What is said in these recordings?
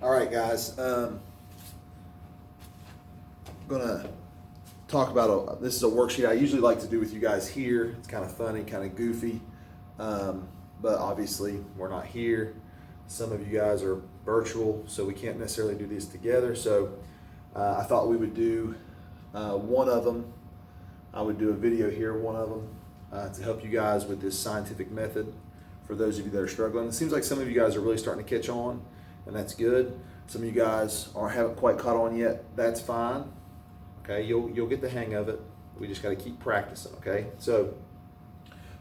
All right, guys. I'm gonna talk about this is a worksheet I usually like to do with you guys here. It's kind of funny, kind of goofy, but obviously we're not here. Some of you guys are virtual, so we can't necessarily do these together. So I thought we would do one of them. I would do a video here, one of them, to help you guys with this scientific method for those of you that are struggling. It seems like some of you guys are really starting to catch on, and that's good. Some of you guys haven't quite caught on yet. That's fine. Okay, you'll get the hang of it. We just got to keep practicing. Okay, so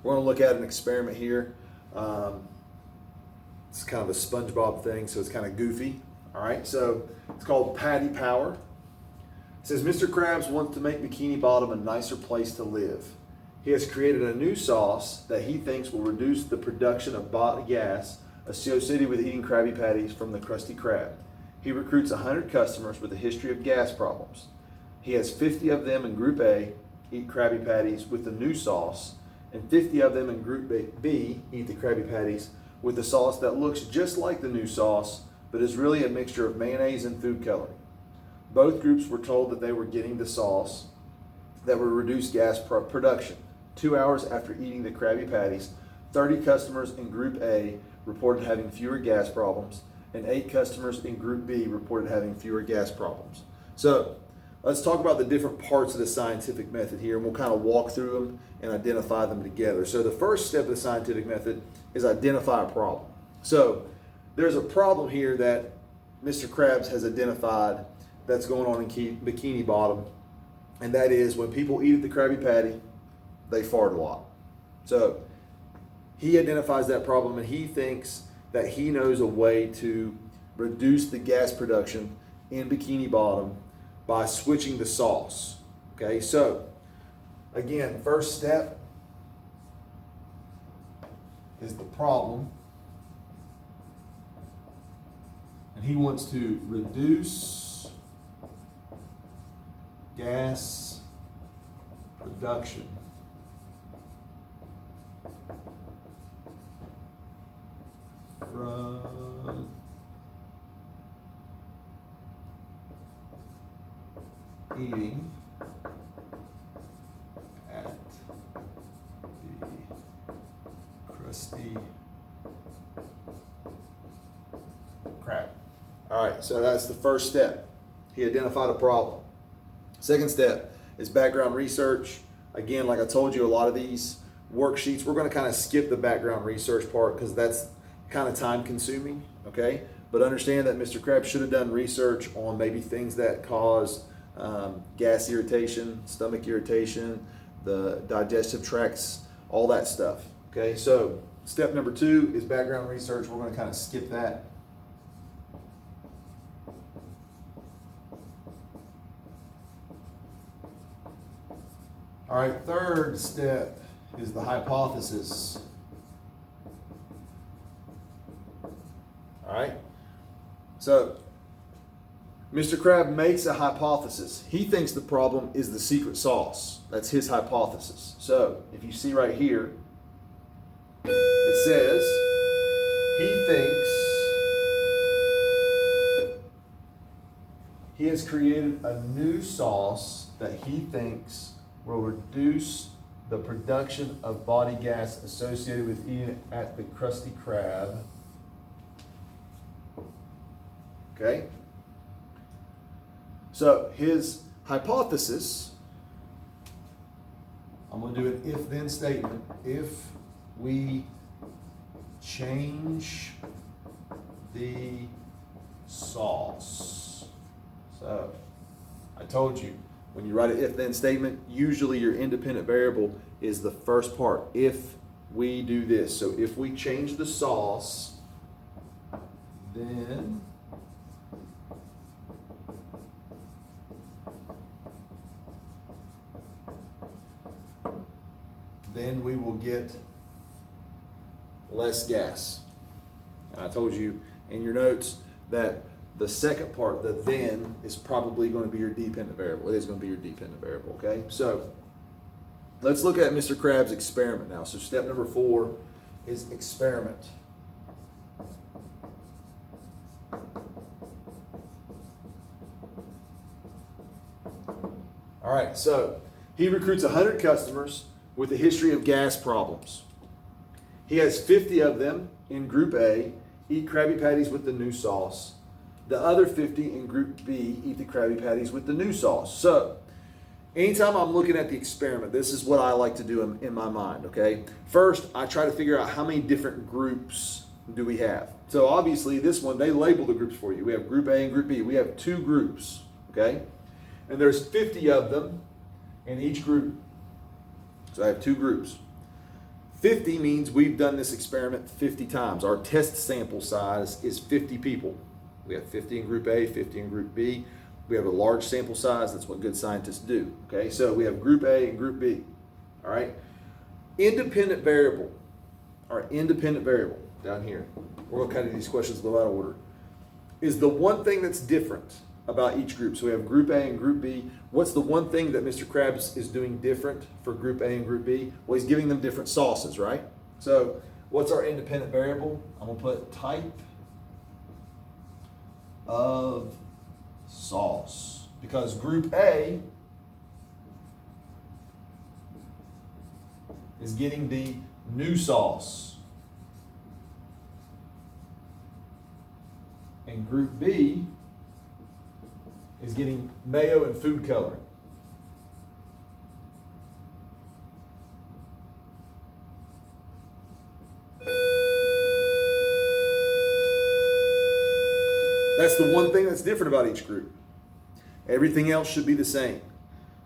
we're going to look at an experiment here. It's kind of a SpongeBob thing, so it's kind of goofy. All right, so it's called Patty Power. It says Mr. Krabs wants to make Bikini Bottom a nicer place to live. He has created a new sauce that he thinks will reduce the production of body gas associated with eating Krabby Patties from the Krusty Krab. He recruits 100 customers with a history of gas problems. He has 50 of them in Group A eat Krabby Patties with the new sauce, and 50 of them in Group B eat the Krabby Patties with the sauce that looks just like the new sauce, but is really a mixture of mayonnaise and food coloring. Both groups were told that they were getting the sauce that would reduce gas production. 2 hours after eating the Krabby Patties, 30 customers in Group A reported having fewer gas problems, and 8 customers in Group B reported having fewer gas problems. So let's talk about the different parts of the scientific method here, and we'll kind of walk through them and identify them together. So the first step of the scientific method is identify a problem. So there's a problem here that Mr. Krabs has identified that's going on in Bikini Bottom, and that is when people eat at the Krabby Patty, they fart a lot. So he identifies that problem, and he thinks that he knows a way to reduce the gas production in Bikini Bottom by switching the sauce. Okay, so again, first step is the problem, and he wants to reduce gas production from eating at the Krusty Krab. All right, so that's the first step. He identified a problem. Second step is background research. Again, like I told you, a lot of these worksheets, we're going to kind of skip the background research part because that's kind of time consuming, okay? But understand that Mr. Krabs should have done research on maybe things that cause gas irritation, stomach irritation, the digestive tracts, all that stuff, okay? So step number 2 is background research. We're going to kind of skip that. All right, third step is the hypothesis. All right, so Mr. Krab makes a hypothesis. He thinks the problem is the secret sauce. That's his hypothesis. So if you see right here, it says he thinks he has created a new sauce that he thinks will reduce the production of body gas associated with eating at the Krusty Krab. Okay? So his hypothesis, I'm going to do an if-then statement. If we change the sauce. So I told you, when you write an if-then statement, usually your independent variable is the first part. If we do this. So if we change the sauce, then we will get less gas. And I told you in your notes that the second part, the then, is probably going to be your dependent variable. It is going to be your dependent variable, okay? So let's look at Mr. Krabs' experiment now. So step number 4 is experiment. All right, so he recruits 100 customers with a history of gas problems. He has 50 of them in Group A eat Krabby Patties with the new sauce. The other 50 in Group B eat the Krabby Patties with the new sauce. So, anytime I'm looking at the experiment, this is what I like to do in my mind, okay? First, I try to figure out how many different groups do we have. So obviously this one, they label the groups for you. We have Group A and Group B. We have 2 groups, okay? And there's 50 of them in each group. So I have 2 groups. 50 means we've done this experiment 50 times. Our test sample size is 50 people. We have 50 in Group A, 50 in Group B. We have a large sample size. That's what good scientists do. Okay, so we have Group A and Group B. All right. Independent variable. Our independent variable down here. We're going to kind of do these questions a little out of order. Is the one thing that's different about each group. So we have Group A and Group B. What's the one thing that Mr. Krabs is doing different for Group A and Group B? Well, he's giving them different sauces, right? So what's our independent variable? I'm going to put type of sauce, because Group A is getting the new sauce and Group B is getting mayo and food coloring. That's the one thing that's different about each group. Everything else should be the same.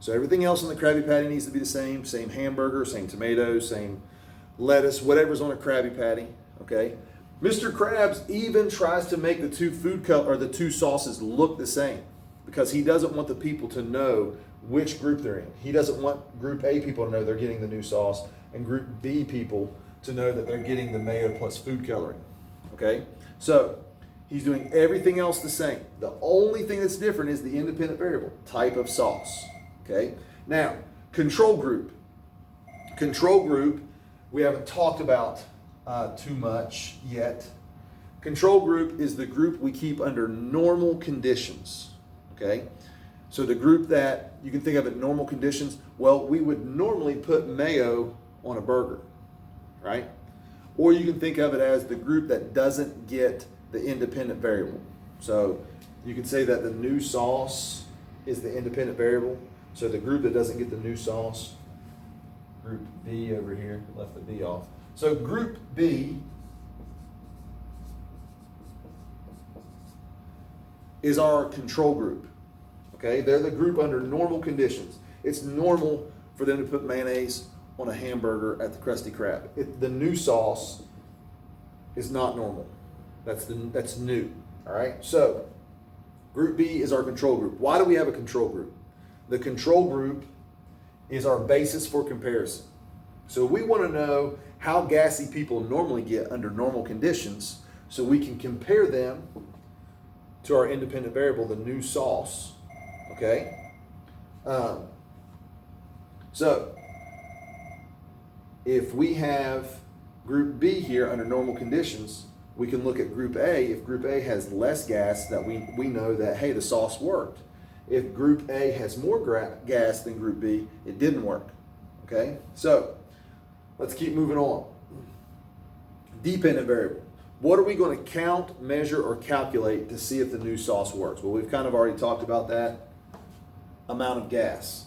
So everything else on the Krabby Patty needs to be the same. Same hamburger, same tomatoes, same lettuce, whatever's on a Krabby Patty. Okay. Mr. Krabs even tries to make the 2 the 2 sauces look the same, because he doesn't want the people to know which group they're in. He doesn't want Group A people to know they're getting the new sauce and Group B people to know that they're getting the mayo plus food coloring. Okay. So he's doing everything else the same. The only thing that's different is the independent variable, type of sauce. Okay. Now, control group. Control group, we haven't talked about too much yet. Control group is the group we keep under normal conditions. Okay. So the group that you can think of in normal conditions, well, we would normally put mayo on a burger, right? Or you can think of it as the group that doesn't get the independent variable. So you can say that the new sauce is the independent variable. So the group that doesn't get the new sauce, Group B over here, left the B off. So Group B is our control group. Okay, they're the group under normal conditions. It's normal for them to put mayonnaise on a hamburger at the Krusty Krab. The new sauce is not normal. That's new. All right. So Group B is our control group. Why do we have a control group? The control group is our basis for comparison. So we want to know how gassy people normally get under normal conditions, so we can compare them to our independent variable, the new sauce. Okay. So if we have Group B here under normal conditions, we can look at Group A. If Group A has less gas, that we know that, hey, the sauce worked. If Group A has more gas than Group B, it didn't work. Okay, so let's keep moving on. Dependent variable. What are we going to count, measure, or calculate to see if the new sauce works? Well, we've kind of already talked about that. Amount of gas.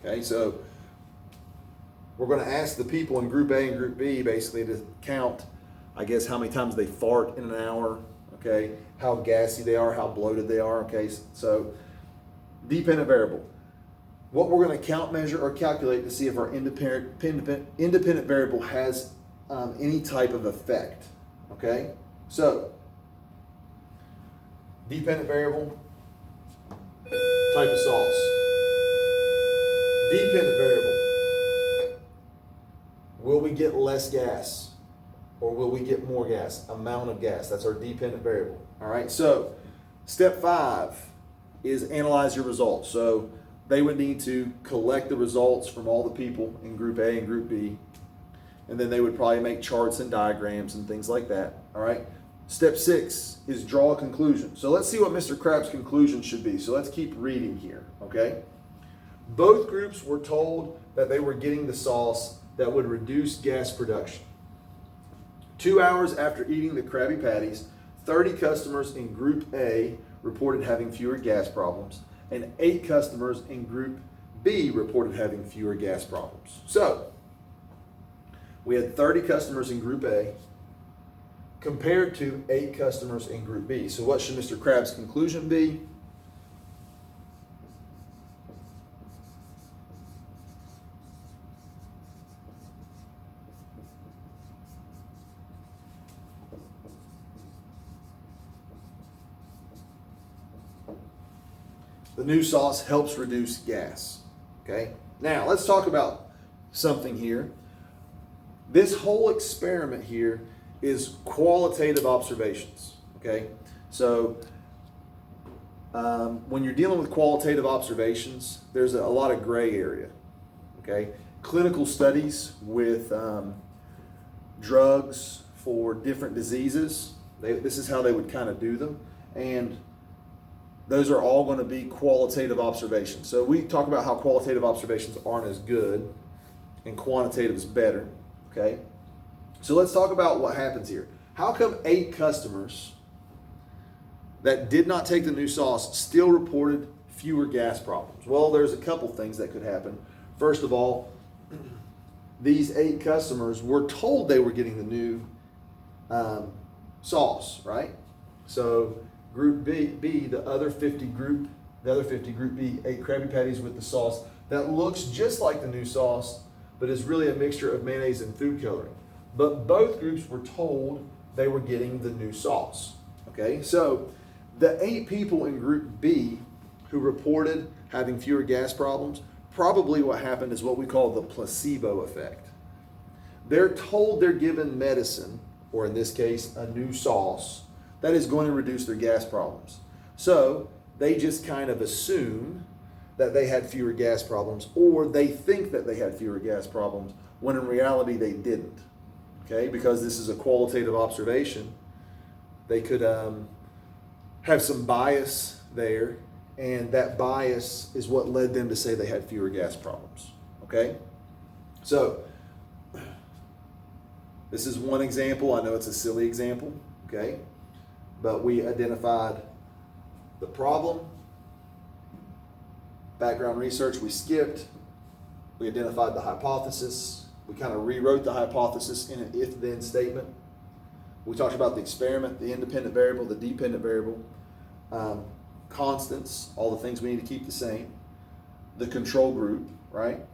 Okay, so we're going to ask the people in Group A and Group B basically to count, I guess, how many times they fart in an hour, okay, how gassy they are, how bloated they are, okay, so dependent variable. What we're going to count, measure, or calculate to see if our independent variable has any type of effect, okay? So, dependent variable, type of sauce. Dependent variable. Will we get less gas or will we get more gas? Amount of gas. That's our dependent variable. All right. So step 5 is analyze your results. So they would need to collect the results from all the people in Group A and Group B, and then they would probably make charts and diagrams and things like that. All right. Step 6 is draw a conclusion. So let's see what Mr. Krabs' conclusion should be. So let's keep reading here. Okay. Both groups were told that they were getting the sauce that would reduce gas production. 2 hours after eating the Krabby Patties, 30 customers in Group A reported having fewer gas problems, and 8 customers in Group B reported having fewer gas problems. So, we had 30 customers in Group A compared to 8 customers in Group B. So what should Mr. Krabs' conclusion be? The new sauce helps reduce gas. Okay? Now, let's talk about something here. This whole experiment here is qualitative observations. Okay? So, when you're dealing with qualitative observations, there's a lot of gray area. Okay? Clinical studies with drugs for different diseases, this is how they would kind of do them. And those are all going to be qualitative observations. So we talk about how qualitative observations aren't as good and quantitative is better. Okay? So let's talk about what happens here. How come 8 customers that did not take the new sauce still reported fewer gas problems? Well, there's a couple things that could happen. First of all, these 8 customers were told they were getting the new sauce, right? So Group B, the other 50 Group B ate Krabby Patties with the sauce that looks just like the new sauce, but is really a mixture of mayonnaise and food coloring. But both groups were told they were getting the new sauce. Okay, so the 8 people in Group B who reported having fewer gas problems, probably what happened is what we call the placebo effect. They're told they're given medicine, or in this case, a new sauce, that is going to reduce their gas problems. So they just kind of assume that they had fewer gas problems, or they think that they had fewer gas problems, when in reality they didn't. Okay, because this is a qualitative observation, they could have some bias there, and that bias is what led them to say they had fewer gas problems. Okay, so this is one example. I know it's a silly example. Okay. But we identified the problem, background research we skipped, we identified the hypothesis, we kind of rewrote the hypothesis in an if-then statement. We talked about the experiment, the independent variable, the dependent variable, constants, all the things we need to keep the same, the control group, right?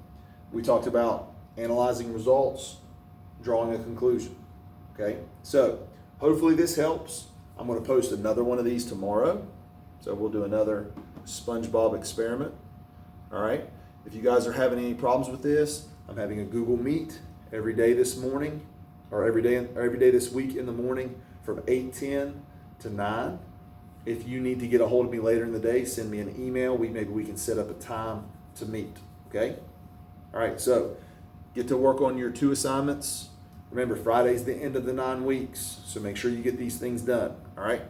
We talked about analyzing results, drawing a conclusion, okay? So hopefully this helps. I'm going to post another one of these tomorrow. So we'll do another SpongeBob experiment. All right. If you guys are having any problems with this, I'm having a Google Meet every day this morning, or every day this week in the morning from 8:10 to 9. If you need to get a hold of me later in the day, send me an email. Maybe we can set up a time to meet. Okay. All right. So get to work on your 2 assignments. Remember, Friday's the end of the 9 weeks, so make sure you get these things done, all right?